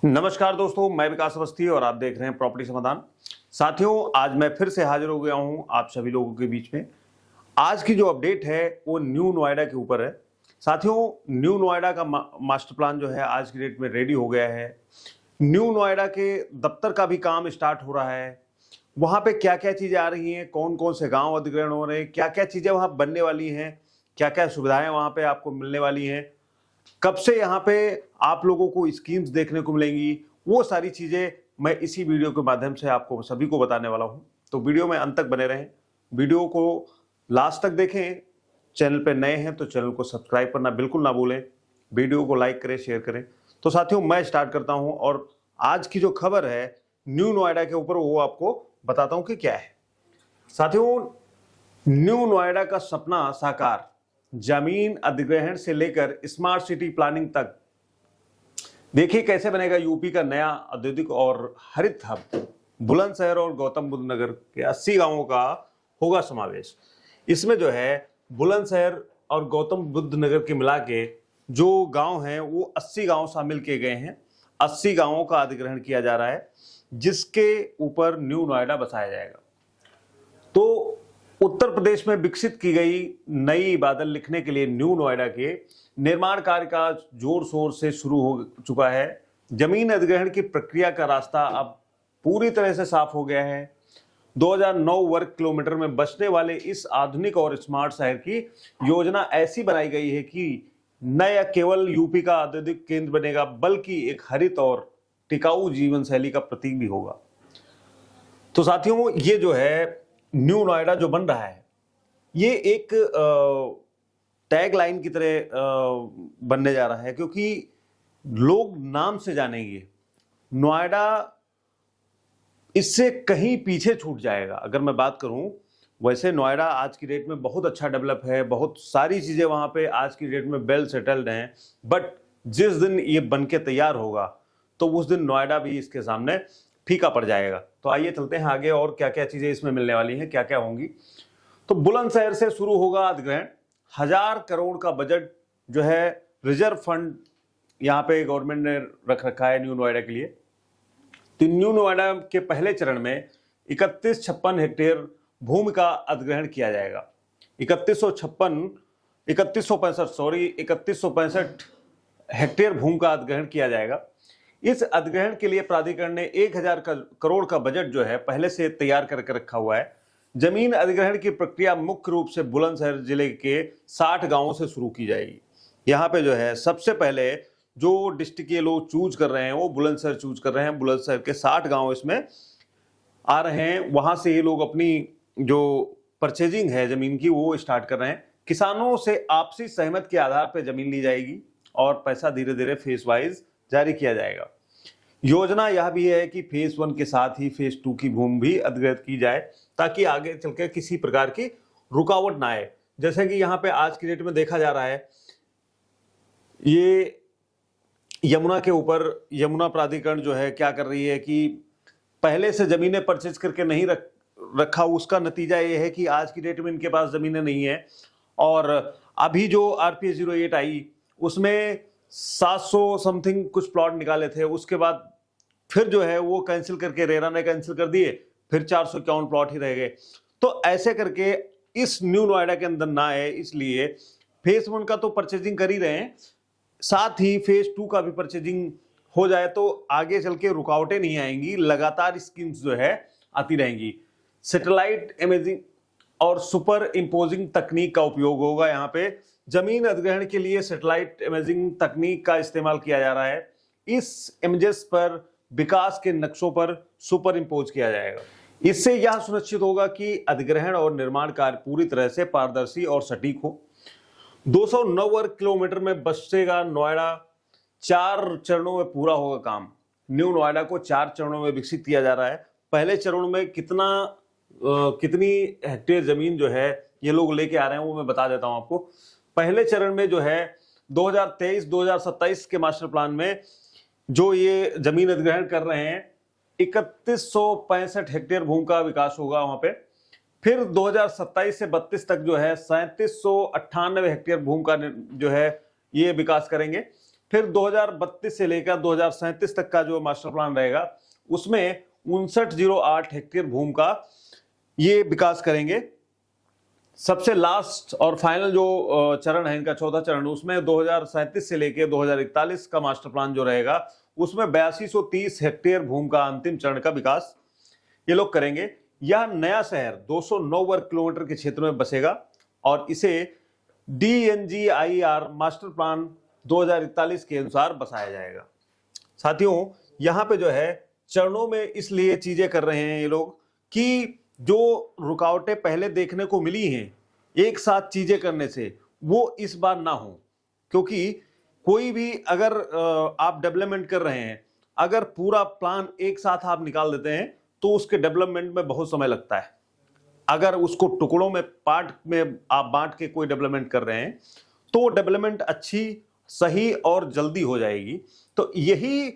नमस्कार दोस्तों, मैं विकास अवस्थी और आप देख रहे हैं प्रॉपर्टी समाधान। साथियों, आज मैं फिर से हाजिर हो गया हूं आप सभी लोगों के बीच में। आज की जो अपडेट है वो न्यू नोएडा के ऊपर है। साथियों, न्यू नोएडा का मास्टर प्लान जो है आज की डेट में रेडी हो गया है। न्यू नोएडा के दफ्तर का भी काम स्टार्ट हो रहा है। वहां पे क्या क्या चीजें आ रही हैं, कौन कौन से गांव अधिग्रहण हो रहे हैं, क्या क्या चीजें वहां बनने वाली हैं, क्या क्या सुविधाएं वहां पे आपको मिलने वाली हैं, कब से यहाँ पे आप लोगों को स्कीम्स देखने को मिलेंगी, वो सारी चीजें मैं इसी वीडियो के माध्यम से आपको सभी को बताने वाला हूं। तो वीडियो में अंत तक बने रहें, वीडियो को लास्ट तक देखें। चैनल पे नए हैं तो चैनल को सब्सक्राइब करना बिल्कुल ना भूलें, वीडियो को लाइक करें, शेयर करें। तो साथियों, मैं स्टार्ट करता हूं और आज की जो खबर है न्यू नोएडा के ऊपर वो आपको बताता हूं कि क्या है। साथियों, न्यू नोएडा का सपना साकार, जमीन अधिग्रहण से लेकर स्मार्ट सिटी प्लानिंग तक। देखिए कैसे बनेगा यूपी का नया औद्योगिक और हरित हब। बुलंदशहर और गौतम बुद्ध नगर के 80 गांवों का होगा समावेश। इसमें जो है बुलंदशहर और गौतम बुद्ध नगर के मिला के जो गांव हैं वो 80 गांव शामिल किए गए हैं। 80 गांवों का अधिग्रहण किया जा रहा है जिसके ऊपर न्यू नोएडा बसाया जाएगा। तो उत्तर प्रदेश में विकसित की गई नई बादल लिखने के लिए न्यू नोएडा के निर्माण कार्य का जोर शोर से शुरू हो चुका है। जमीन अधिग्रहण की प्रक्रिया का रास्ता अब पूरी तरह से साफ हो गया है। 2009 वर्ग किलोमीटर में बसने वाले इस आधुनिक और स्मार्ट शहर की योजना ऐसी बनाई गई है कि न केवल यूपी का औद्योगिक केंद्र बनेगा बल्कि एक हरित और टिकाऊ जीवन शैली का प्रतीक भी होगा। तो साथियों, ये जो है न्यू नोएडा जो बन रहा है ये एक टैग लाइन की तरह बनने जा रहा है, क्योंकि लोग नाम से जानेंगे। नोएडा इससे कहीं पीछे छूट जाएगा। अगर मैं बात करूं, वैसे नोएडा आज की डेट में बहुत अच्छा डेवलप है, बहुत सारी चीजें वहां पे आज की डेट में वेल सेटल्ड हैं। बट जिस दिन ये बन के तैयार होगा तो उस दिन नोएडा भी इसके सामने फीका पड़ जाएगा। तो आइए चलते हैं आगे और क्या क्या चीजें इसमें मिलने वाली हैं, क्या क्या होंगी। तो बुलंदशहर से शुरू होगा अधिग्रहण। 1000 करोड़ का बजट जो है रिजर्व फंड यहाँ पे गवर्नमेंट ने रख रखा है न्यू नोएडा के लिए। तो न्यू नोएडा के पहले चरण में 3156 हेक्टेयर भूमि का अधिग्रहण किया जाएगा। 3165 हेक्टेयर भूमि का अधिग्रहण किया जाएगा। इस अधिग्रहण के लिए प्राधिकरण ने 1000 करोड़ का बजट जो है पहले से तैयार करके रखा हुआ है। जमीन अधिग्रहण की प्रक्रिया मुख्य रूप से बुलंदशहर जिले के 60 गांवों से शुरू की जाएगी। यहाँ पे जो है सबसे पहले जो डिस्ट्रिक्ट के लोग चूज कर रहे हैं वो बुलंदशहर चूज कर रहे हैं। बुलंदशहर के 60 गांव इसमें आ रहे हैं। वहां से ये लोग अपनी जो परचेजिंग है जमीन की वो स्टार्ट कर रहे हैं। किसानों से आपसी सहमत के आधार पर जमीन ली जाएगी और पैसा धीरे धीरे फेस वाइज जारी किया जाएगा। योजना यह भी है कि फेज 1 के साथ ही फेज 2 की भूमि भी अधिग्रहित की जाए ताकि आगे चलकर किसी प्रकार की रुकावट ना आए। जैसे कि यहाँ पे आज की डेट में देखा जा रहा है, ये यमुना के ऊपर यमुना प्राधिकरण जो है क्या कर रही है कि पहले से जमीनें परचेज करके नहीं रखा। उसका नतीजा ये है कि आज की डेट में इनके पास जमीनें नहीं है। और अभी जो RPA 08 आई उसमें 700 समथिंग कुछ प्लॉट निकाले थे, उसके बाद फिर जो है वो कैंसिल करके रेरा ने कैंसिल कर दिए, फिर 451 प्लॉट ही रह गए। तो ऐसे करके इस न्यू नोएडा के अंदर ना आए, इसलिए फेज 1 का तो परचेजिंग कर ही रहे हैं, साथ ही फेज 2 का भी परचेजिंग हो जाए तो आगे चल के रुकावटें नहीं आएंगी। लगातार स्कीम्स जो है आती रहेंगी। सैटेलाइट इमेजिंग और सुपर इम्पोजिंग तकनीक का उपयोग होगा। यहाँ पे जमीन अधिग्रहण के लिए सैटेलाइट इमेजिंग तकनीक का इस्तेमाल किया जा रहा है। इस इमेजेस पर विकास के नक्शों पर सुपर इम्पोज किया जाएगा। इससे यह सुनिश्चित होगा कि अधिग्रहण और निर्माण कार्य पूरी तरह से पारदर्शी और सटीक हो। 209 वर्ग किलोमीटर में बसेगा नोएडा। 4 चरणों में पूरा होगा काम। न्यू नोएडा को 4 चरणों में विकसित किया जा रहा है। पहले चरण में कितनी हेक्टेयर जमीन जो है ये लोग लेके आ रहे हैं वो मैं बता देता हूं आपको। पहले चरण में जो है 2023-2027 के मास्टर प्लान में जो ये जमीन अधिग्रहण कर रहे हैं 3165 हेक्टेयर भूमि का विकास होगा वहां पे। फिर 2027 से 32 तक जो है 3798 हेक्टेयर भूमि का जो है ये विकास करेंगे। फिर 2032 से लेकर 2037 तक का जो मास्टर प्लान रहेगा उसमें 5908 हेक्टेयर भूमि का ये विकास करेंगे। सबसे लास्ट और फाइनल जो चरण है इनका, चौथा चरण, उसमें 2037 से लेकर 2041 का मास्टर प्लान जो रहेगा उसमें 8230 हेक्टेयर भूमि का अंतिम चरण का विकास ये लोग करेंगे। यह नया शहर 209 वर्ग किलोमीटर के क्षेत्र में बसेगा और इसे DNGIR मास्टर प्लान 2041 के अनुसार बसाया जाएगा। साथियों, यहाँ पे जो है चरणों में इसलिए चीजें कर रहे हैं ये लोग कि जो रुकावटें पहले देखने को मिली हैं एक साथ चीजें करने से, वो इस बार ना हो। क्योंकि कोई भी अगर आप डेवलपमेंट कर रहे हैं, अगर पूरा प्लान एक साथ आप निकाल देते हैं तो उसके डेवलपमेंट में बहुत समय लगता है। अगर उसको टुकड़ों में, पार्ट में आप बांट के कोई डेवलपमेंट कर रहे हैं तो डेवलपमेंट अच्छी, सही और जल्दी हो जाएगी। तो यही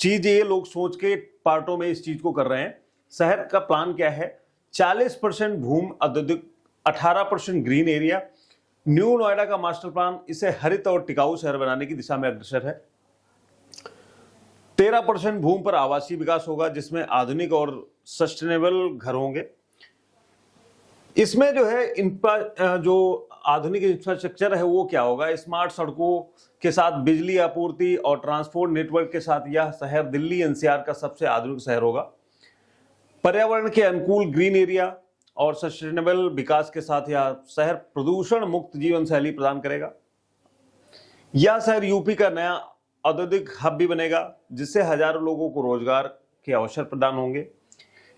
चीज ये लोग सोच के पार्टों में इस चीज को कर रहे हैं। शहर का प्लान क्या है? 40% भूमि औद्योगिक, 18% ग्रीन एरिया। न्यू नोएडा का मास्टर प्लान इसे हरित और टिकाऊ शहर बनाने की दिशा में अग्रसर है। 13% भूमि पर आवासीय विकास होगा जिसमें आधुनिक और सस्टेनेबल घर होंगे। इसमें जो है जो आधुनिक इंफ्रास्ट्रक्चर है वो क्या होगा? स्मार्ट सड़कों के साथ बिजली आपूर्ति और ट्रांसपोर्ट नेटवर्क के साथ यह शहर दिल्ली NCR का सबसे आधुनिक शहर होगा। पर्यावरण के अनुकूल ग्रीन एरिया और सस्टेनेबल विकास के साथ यह शहर प्रदूषण मुक्त जीवन शैली प्रदान करेगा। यह शहर यूपी का नया औद्योगिक हब भी बनेगा जिससे हजारों लोगों को रोजगार के अवसर प्रदान होंगे।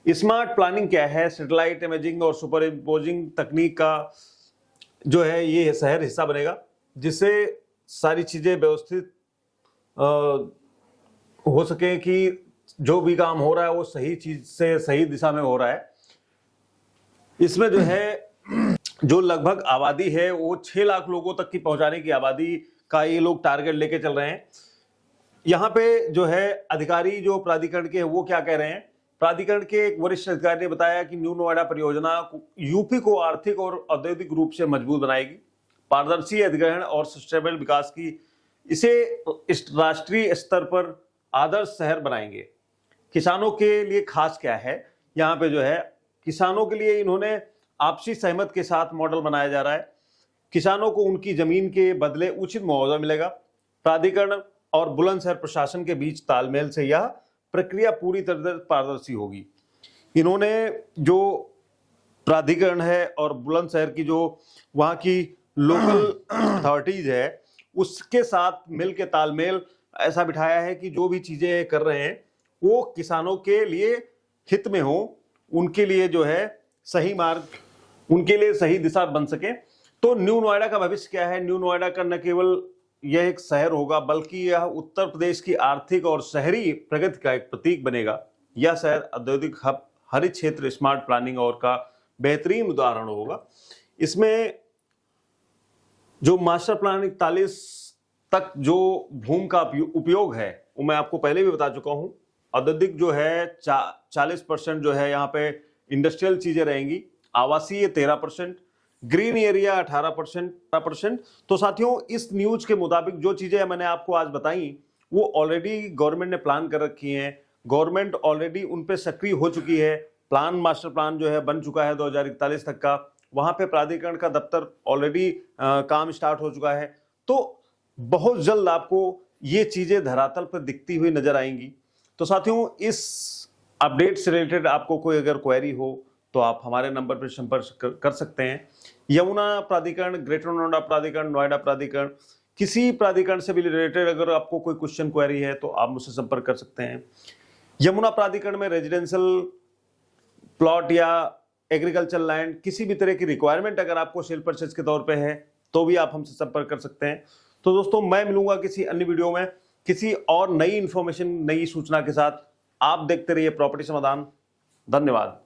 स्मार्ट प्लानिंग क्या है? सैटेलाइट इमेजिंग और सुपर इम्पोजिंग तकनीक का जो है ये शहर हिस्सा बनेगा जिससे सारी चीजें व्यवस्थित हो सके कि जो भी काम हो रहा है वो सही चीज से सही दिशा में हो रहा है। इसमें जो है जो लगभग आबादी है वो 6 लाख लोगों तक की पहुंचाने की आबादी का ये लोग टारगेट लेके चल रहे हैं। यहाँ पे जो है अधिकारी जो प्राधिकरण के वो क्या कह रहे हैं? प्राधिकरण के एक वरिष्ठ अधिकारी ने बताया कि न्यू नोएडा परियोजना यूपी को आर्थिक और औद्योगिक रूप से मजबूत बनाएगी, पारदर्शी अधिग्रहण और सस्टेनेबल विकास की इसे इस राष्ट्रीय स्तर पर आदर्श शहर बनाएंगे। किसानों के लिए खास क्या है? यहाँ पे जो है किसानों के लिए इन्होंने आपसी सहमत के साथ मॉडल बनाया जा रहा है। किसानों को उनकी जमीन के बदले उचित मुआवजा मिलेगा। प्राधिकरण और बुलंदशहर प्रशासन के बीच तालमेल से यह प्रक्रिया पूरी तरह पारदर्शी होगी। इन्होंने जो प्राधिकरण है और बुलंदशहर की जो वहाँ की लोकल अथॉरिटीज है उसके साथ मिलकर तालमेल ऐसा बिठाया है कि जो भी चीजें कर रहे हैं वो किसानों के लिए हित में हो, उनके लिए जो है सही मार्ग, उनके लिए सही दिशा बन सके। तो न्यू नोएडा का भविष्य क्या है? न्यू नोएडा का न केवल यह एक शहर होगा बल्कि यह उत्तर प्रदेश की आर्थिक और शहरी प्रगति का एक प्रतीक बनेगा। यह शहर औद्योगिक हब, हरित क्षेत्र, स्मार्ट प्लानिंग और का बेहतरीन उदाहरण होगा। इसमें जो मास्टर प्लान 41 तक जो भूमि का उपयोग है वो मैं आपको पहले भी बता चुका हूं। औद्योगिक जो है 40% जो है यहाँ पे इंडस्ट्रियल चीजें रहेंगी, आवासीय 13%, ग्रीन एरिया 18%। तो साथियों, इस न्यूज के मुताबिक जो चीजें मैंने आपको आज बताई वो ऑलरेडी गवर्नमेंट ने प्लान कर रखी हैं। गवर्नमेंट ऑलरेडी उन पे सक्रिय हो चुकी है। प्लान, मास्टर प्लान जो है बन चुका है 2041 तक का। वहां पे प्राधिकरण का दफ्तर ऑलरेडी काम स्टार्ट हो चुका है। तो बहुत जल्द आपको ये चीजें धरातल पर दिखती हुई नजर आएंगी। तो साथियों, इस अपडेट से रिलेटेड आपको कोई अगर क्वेरी हो तो आप हमारे नंबर पर संपर्क कर सकते हैं। यमुना प्राधिकरण, ग्रेटर नोएडा प्राधिकरण, नोएडा प्राधिकरण, किसी प्राधिकरण से भी रिलेटेड अगर आपको कोई क्वेश्चन क्वेरी है तो आप मुझसे संपर्क कर सकते हैं। यमुना प्राधिकरण में रेजिडेंशियल प्लॉट या एग्रीकल्चर लैंड, किसी भी तरह की रिक्वायरमेंट अगर आपको सेल परचेज के तौर पे है तो भी आप हमसे संपर्क कर सकते हैं। तो दोस्तों, मैं मिलूंगा किसी अन्य वीडियो में किसी और नई इंफॉर्मेशन, नई सूचना के साथ। आप देखते रहिए प्रॉपर्टी समाधान। धन्यवाद।